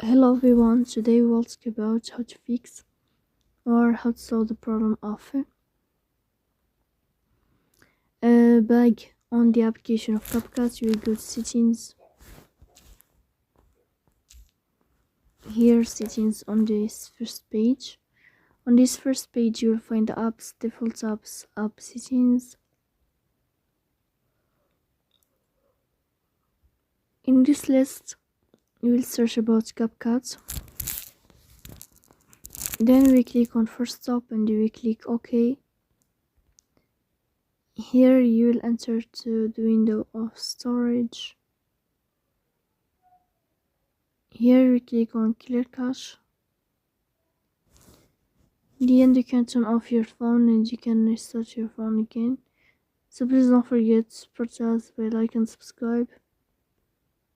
Hello everyone, today we'll talk about how to fix or how to solve the problem of a bug on the application of CapCut. You will go to settings. Here, settings on this first page. On this first page you will find the apps, default apps, app settings. In this list you will search about CapCut. Then we click on first stop and we click OK. Here you will enter to the window of storage. Here we click on clear cache. In the end you can turn off your phone and you can restart your phone again. So please don't forget to press the bell icon and subscribe.